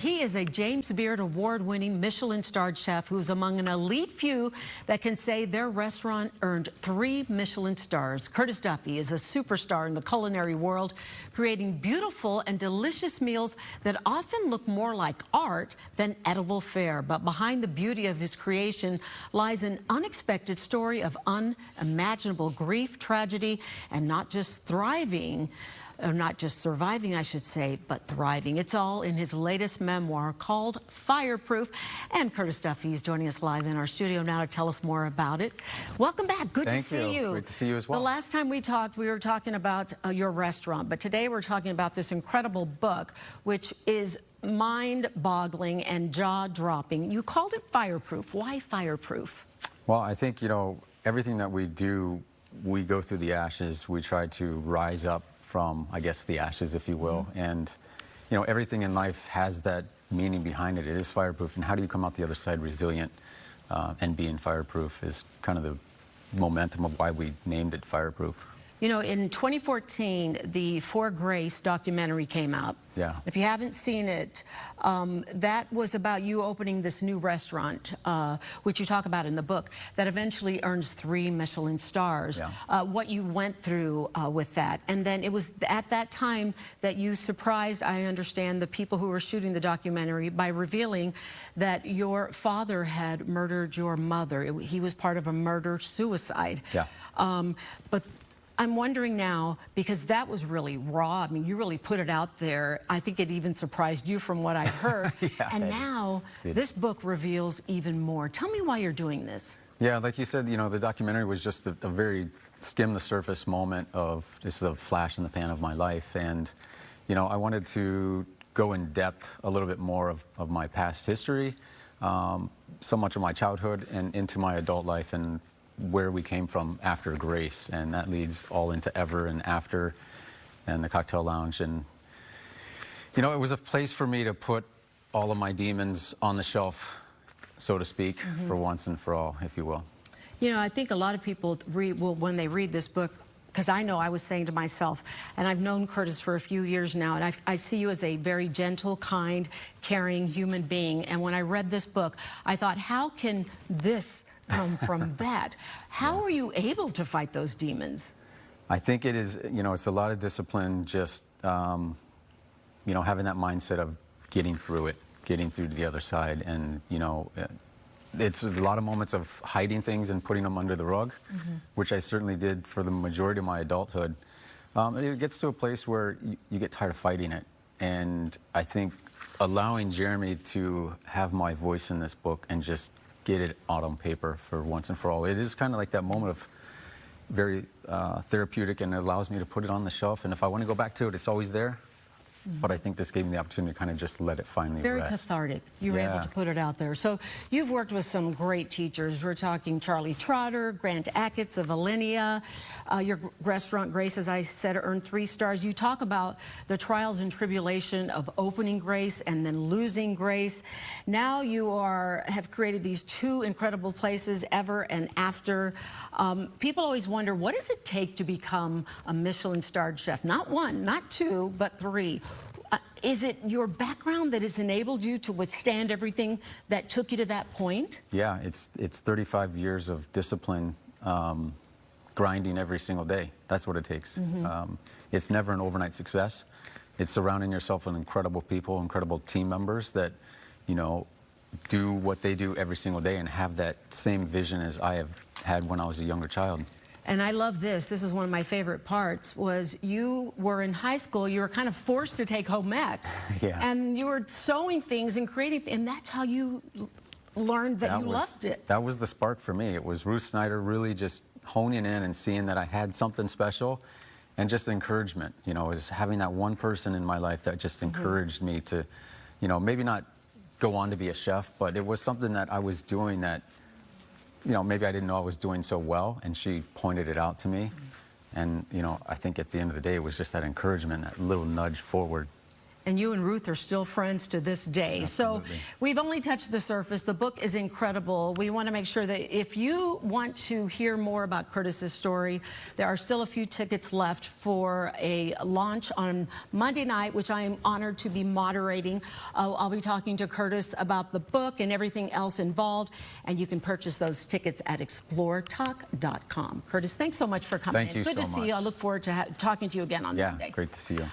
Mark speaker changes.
Speaker 1: He is a James Beard award-winning Michelin-starred chef who's among an elite few that can say their restaurant earned 3 Michelin stars. Curtis Duffy is a superstar in the culinary world, creating beautiful and delicious meals that often look more like art than edible fare. But behind the beauty of his creation lies an unexpected story of unimaginable grief, tragedy, and not just surviving, I should say, but thriving. It's all in his latest memoir called Fireproof. And Curtis Duffy is joining us live in our studio now to tell us more about it. Welcome back. Good to see you.
Speaker 2: Great to see you as well.
Speaker 1: The last time we talked, we were talking about your restaurant, but today we're talking about this incredible book, which is mind-boggling and jaw-dropping. You called it Fireproof. Why Fireproof?
Speaker 2: Well, I think, everything that we do, we go through the ashes. We try to rise up from, I guess, the ashes, if you will. And, everything in life has that meaning behind it. It is fireproof. And how do you come out the other side resilient and being fireproof is kind of the momentum of why we named it Fireproof.
Speaker 1: In 2014, the For Grace documentary came out.
Speaker 2: Yeah.
Speaker 1: If you haven't seen it, that was about you opening this new restaurant, which you talk about in the book, that eventually earns 3 Michelin stars.
Speaker 2: Yeah.
Speaker 1: What you went through with that. And then it was at that time that you surprised, I understand, the people who were shooting the documentary by revealing that your father had murdered your mother. He was part of a murder-suicide.
Speaker 2: Yeah.
Speaker 1: But I'm wondering now, because that was really raw. I mean, you really put it out there. I think it even surprised you from what I heard.
Speaker 2: Yeah,
Speaker 1: and now this book reveals even more. Tell me why you're doing this.
Speaker 2: Yeah, like you said, the documentary was just a very skim the surface moment of just a flash in the pan of my life. And, I wanted to go in depth a little bit more of my past history, so much of my childhood and into my adult life, and where we came from after Grace, and that leads all into Ever and After and the Cocktail Lounge. And it was a place for me to put all of my demons on the shelf, so to speak, for once and for all, if you will.
Speaker 1: I think a lot of people when they read this book, because I know I was saying to myself, and I've known Curtis for a few years now, and I see you as a very gentle, kind, caring human being. And when I read this book, I thought, how can this come from that? How are you able to fight those demons?
Speaker 2: I think it is, it's a lot of discipline, just, having that mindset of getting through it, getting through to the other side. And, it's a lot of moments of hiding things and putting them under the rug, which I certainly did for the majority of my adulthood. It gets to a place where you get tired of fighting it. And I think allowing Jeremy to have my voice in this book and just get it out on paper for once and for all, it is kind of like that moment of very therapeutic, and it allows me to put it on the shelf. And if I want to go back to it, it's always there. But I think this gave me the opportunity to kind of just let it finally
Speaker 1: Very
Speaker 2: rest.
Speaker 1: cathartic. You were able to put it out there. So you've worked with some great teachers. We're talking Charlie Trotter, Grant Achatz of Alinea. Your restaurant, Grace, as I said, earned 3 stars. You talk about the trials and tribulation of opening Grace and then losing Grace. Now you have created these 2 incredible places, Ever and After. People always wonder, what does it take to become a Michelin-starred chef? Not 1, not 2, but 3. Is it your background that has enabled you to withstand everything that took you to that point?
Speaker 2: Yeah, it's 35 years of discipline, grinding every single day. That's what it takes. It's never an overnight success. It's surrounding yourself with incredible people, incredible team members that, do what they do every single day and have that same vision as I have had when I was a younger child.
Speaker 1: And I love this. This is one of my favorite parts, was you were in high school, you were kind of forced to take home ec.
Speaker 2: Yeah.
Speaker 1: And you were sewing things and creating, and that's how you learned that you loved it.
Speaker 2: That was the spark for me. It was Ruth Snyder really just honing in and seeing that I had something special, and just encouragement. It was having that one person in my life that just encouraged me to, maybe not go on to be a chef, but it was something that I was doing that, maybe I didn't know I was doing so well, and she pointed it out to me. And, I think at the end of the day, it was just that encouragement, that little nudge forward.
Speaker 1: And you and Ruth are still friends to this day.
Speaker 2: Absolutely.
Speaker 1: So we've only touched the surface. The book is incredible. We want to make sure that if you want to hear more about Curtis's story, there are still a few tickets left for a launch on Monday night, which I am honored to be moderating. I'll be talking to Curtis about the book and everything else involved, and you can purchase those tickets at exploretalk.com. Curtis, thanks so much for coming in.
Speaker 2: Thank you
Speaker 1: Good
Speaker 2: so
Speaker 1: to see
Speaker 2: much.
Speaker 1: you. I look forward to talking to you again on
Speaker 2: Yeah,
Speaker 1: Monday.
Speaker 2: great to see you.